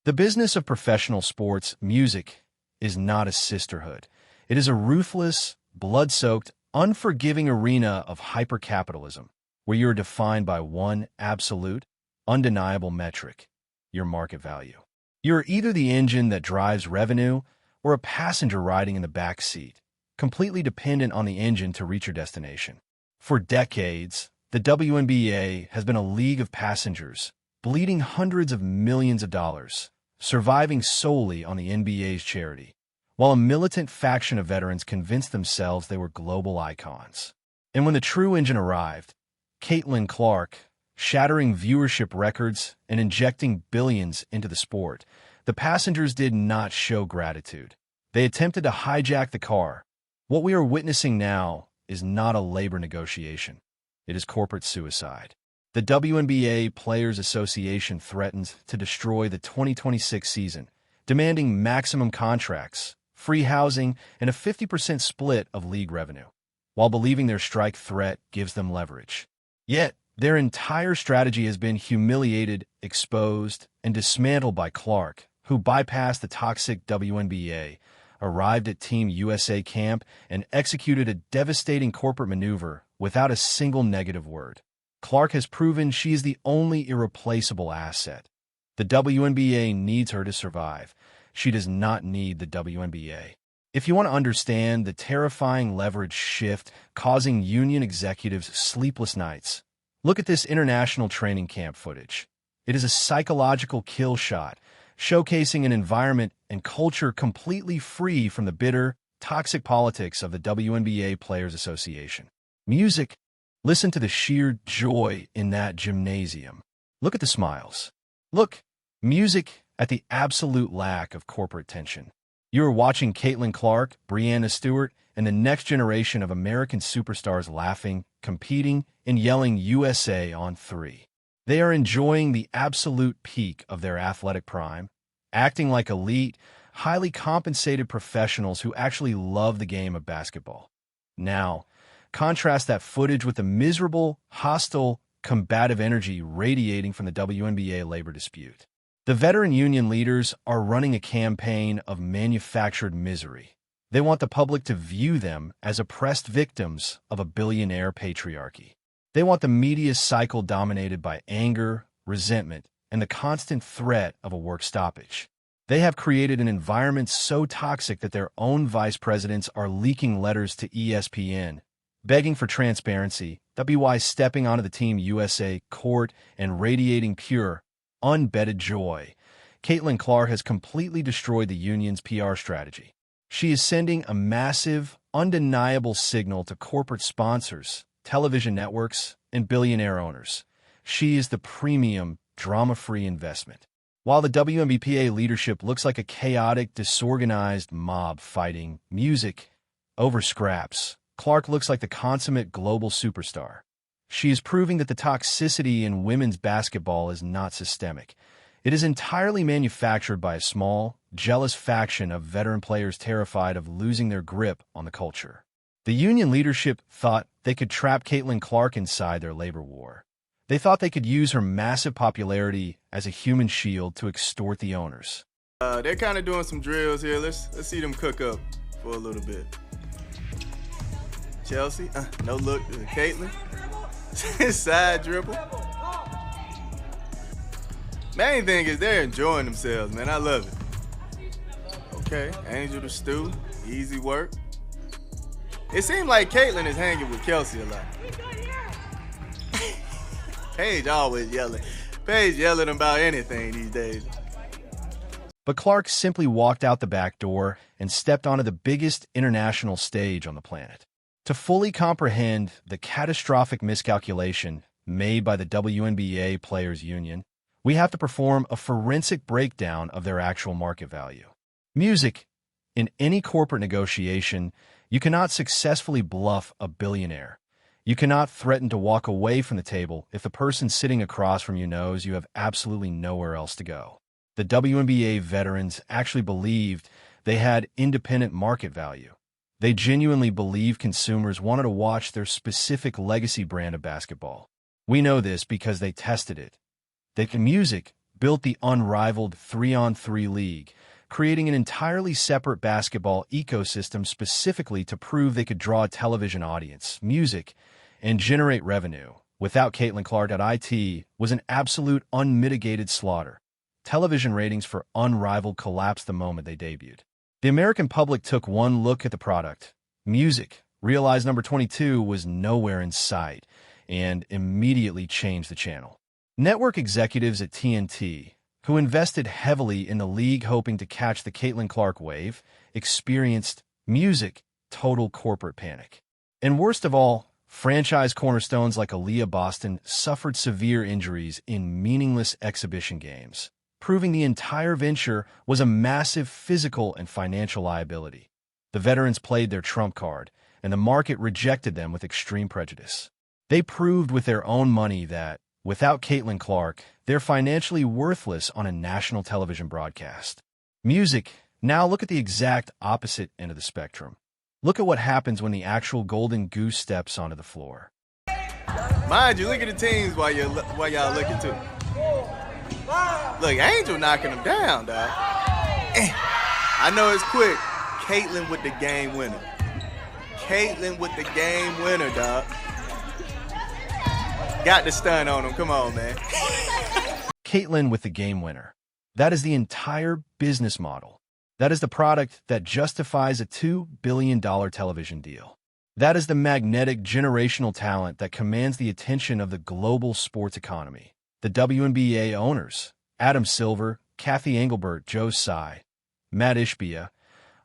The business of professional sports music is not a sisterhood. It is a ruthless, blood-soaked, unforgiving arena of hypercapitalism, where you are defined by one absolute, undeniable metric: your market value. You are either the engine that drives revenue or a passenger riding in the back seat, completely dependent on the engine to reach your destination. For decades, the WNBA has been a league of passengers, bleeding hundreds of millions of dollars, surviving solely on the NBA's charity, while a militant faction of veterans convinced themselves they were global icons. And when the true engine arrived, Caitlin Clark, shattering viewership records and injecting billions into the sport, the passengers did not show gratitude. They attempted to hijack the car. What we are witnessing now is not a labor negotiation. It is corporate suicide. The WNBA Players Association threatens to destroy the 2026 season, demanding maximum contracts, free housing, and a 50% split of league revenue, while believing their strike threat gives them leverage. Yet, their entire strategy has been humiliated, exposed, and dismantled by Clark, who bypassed the toxic WNBA, arrived at Team USA camp, and executed a devastating corporate maneuver without a single negative word. Clark has proven she is the only irreplaceable asset. The WNBA needs her to survive. She does not need the WNBA. If you want to understand the terrifying leverage shift causing union executives sleepless nights, look at this international training camp footage. It is a psychological kill shot, showcasing an environment and culture completely free from the bitter, toxic politics of the WNBA Players Association. Music. Listen to the sheer joy in that gymnasium. Look at the smiles. Look, music at the absolute lack of corporate tension. You are watching Caitlin Clark, Breanna Stewart, and the next generation of American superstars laughing, competing, and yelling USA on 3. They are enjoying the absolute peak of their athletic prime, acting like elite, highly compensated professionals who actually love the game of basketball. Now, contrast that footage with the miserable, hostile, combative energy radiating from the WNBA labor dispute. The veteran union leaders are running a campaign of manufactured misery. They want the public to view them as oppressed victims of a billionaire patriarchy. They want the media cycle dominated by anger, resentment, and the constant threat of a work stoppage. They have created an environment so toxic that their own vice presidents are leaking letters to ESPN, begging for transparency, WY stepping onto the Team USA court and radiating pure, unbettered joy. Caitlin Clark has completely destroyed the union's PR strategy. She is sending a massive, undeniable signal to corporate sponsors, television networks, and billionaire owners. She is the premium, drama-free investment. While the WNBA leadership looks like a chaotic, disorganized mob fighting music over scraps, Clark looks like the consummate global superstar. She is proving that the toxicity in women's basketball is not systemic. It is entirely manufactured by a small, jealous faction of veteran players terrified of losing their grip on the culture. The union leadership thought they could trap Caitlin Clark inside their labor war. They thought they could use her massive popularity as a human shield to extort the owners. They're kind of doing some drills here. Let's see them cook up for a little bit. Chelsea, no look to Caitlin. Side dribble. Main thing is they're enjoying themselves, man. I love it. Okay, Angel to Stu, easy work. It seems like Caitlin is hanging with Kelsey a lot. Paige always yelling. Paige yelling about anything these days. But Clark simply walked out the back door and stepped onto the biggest international stage on the planet. To fully comprehend the catastrophic miscalculation made by the WNBA Players Union, we have to perform a forensic breakdown of their actual market value. Music. In any corporate negotiation, you cannot successfully bluff a billionaire. You cannot threaten to walk away from the table if the person sitting across from you knows you have absolutely nowhere else to go. The WNBA veterans actually believed they had independent market value. They genuinely believed consumers wanted to watch their specific legacy brand of basketball. We know this because they tested it. They can music, built the unrivaled 3-on-3 league, creating an entirely separate basketball ecosystem specifically to prove they could draw a television audience, music, and generate revenue. Without Caitlin Clark, IT was an absolute unmitigated slaughter. Television ratings for Unrivaled collapsed the moment they debuted. The American public took one look at the product, music, realized number 22 was nowhere in sight, and immediately changed the channel. Network executives at TNT, who invested heavily in the league hoping to catch the Caitlin Clark wave, experienced music total corporate panic. And worst of all, franchise cornerstones like Aaliyah Boston suffered severe injuries in meaningless exhibition games, proving the entire venture was a massive physical and financial liability. The veterans played their trump card, and the market rejected them with extreme prejudice. They proved with their own money that, without Caitlin Clark, they're financially worthless on a national television broadcast. Music, now look at the exact opposite end of the spectrum. Look at what happens when the actual golden goose steps onto the floor. Mind you, look at the teams while y'all looking too. Look, Angel knocking them down, dog. I know it's quick. Caitlin with the game winner. Caitlin with the game winner, dog. Got the stun on him. Come on, man. Caitlin with the game winner. That is the entire business model. That is the product that justifies a $2 billion television deal. That is the magnetic generational talent that commands the attention of the global sports economy. The WNBA owners, Adam Silver, Kathy Engelbert, Joe Tsai, Matt Ishbia,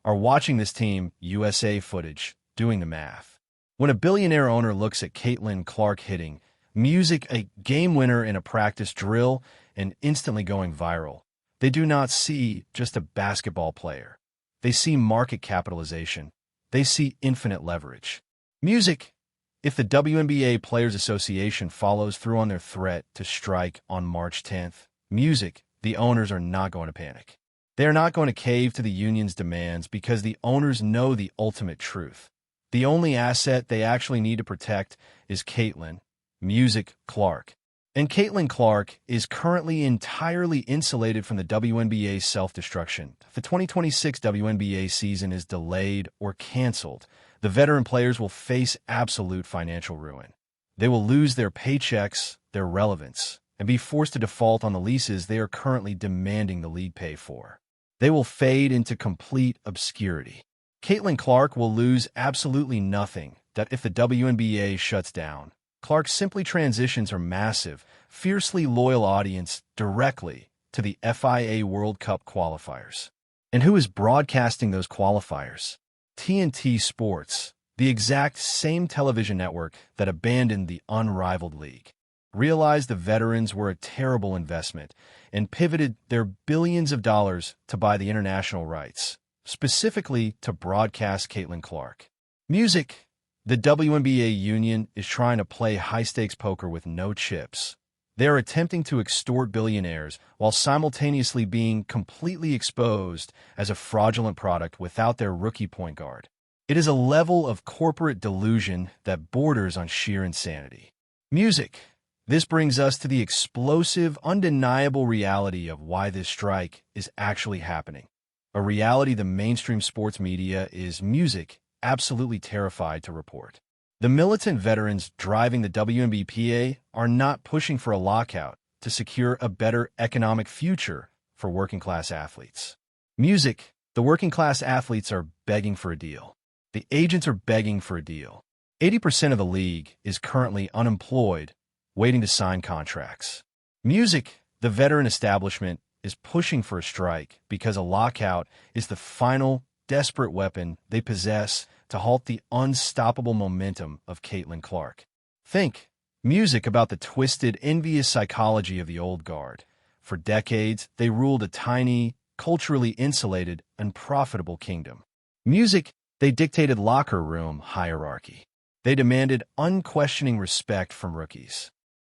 are watching this team USA footage, doing the math. When a billionaire owner looks at Caitlin Clark hitting music, a game winner in a practice drill, and instantly going viral, they do not see just a basketball player. They see market capitalization. They see infinite leverage. Music. If the WNBA Players Association follows through on their threat to strike on March 10th, music, the owners are not going to panic. They are not going to cave to the union's demands because the owners know the ultimate truth. The only asset they actually need to protect is Caitlin, music, Clark. And Caitlin Clark is currently entirely insulated from the WNBA's self-destruction. If the 2026 WNBA season is delayed or canceled, the veteran players will face absolute financial ruin. They will lose their paychecks, their relevance, and be forced to default on the leases they are currently demanding the league pay for. They will fade into complete obscurity. Caitlin Clark will lose absolutely nothing that if the WNBA shuts down. Clark simply transitions her massive, fiercely loyal audience directly to the FIA World Cup qualifiers. And who is broadcasting those qualifiers? TNT Sports, the exact same television network that abandoned the unrivaled league, realized the veterans were a terrible investment and pivoted their billions of dollars to buy the international rights, specifically to broadcast Caitlin Clark. Music. The WNBA union is trying to play high-stakes poker with no chips. They are attempting to extort billionaires while simultaneously being completely exposed as a fraudulent product without their rookie point guard. It is a level of corporate delusion that borders on sheer insanity. Music. This brings us to the explosive, undeniable reality of why this strike is actually happening. A reality the mainstream sports media is music absolutely terrified to report. The militant veterans driving the WNBA are not pushing for a lockout to secure a better economic future for working-class athletes. Music, the working-class athletes are begging for a deal. The agents are begging for a deal. 80% of the league is currently unemployed, waiting to sign contracts. Music, the veteran establishment, is pushing for a strike because a lockout is the final desperate weapon they possess to halt the unstoppable momentum of Caitlin Clark. Think, music about the twisted, envious psychology of the old guard. For decades, they ruled a tiny, culturally insulated, and profitable kingdom. Music, they dictated locker room hierarchy. They demanded unquestioning respect from rookies.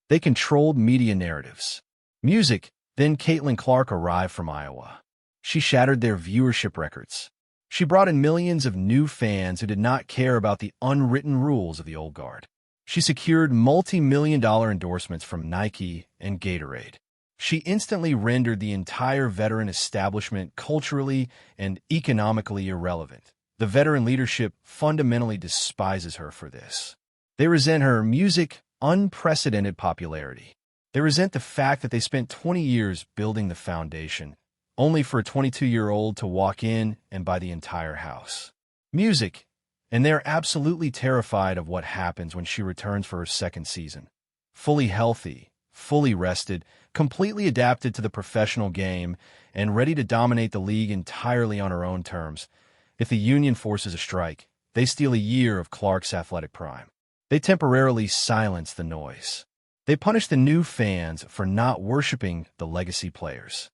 They controlled media narratives. Music, then Caitlin Clark arrived from Iowa. She shattered their viewership records. She brought in millions of new fans who did not care about the unwritten rules of the old guard. She secured multi-million-dollar endorsements from Nike and Gatorade. She instantly rendered the entire veteran establishment culturally and economically irrelevant. The veteran leadership fundamentally despises her for this. They resent her music's unprecedented popularity. They resent the fact that they spent 20 years building the foundation, only for a 22-year-old to walk in and buy the entire house. Music, and they're absolutely terrified of what happens when she returns for her second season. Fully healthy, fully rested, completely adapted to the professional game, and ready to dominate the league entirely on her own terms. If the union forces a strike, they steal a year of Clark's athletic prime. They temporarily silence the noise. They punish the new fans for not worshiping the legacy players.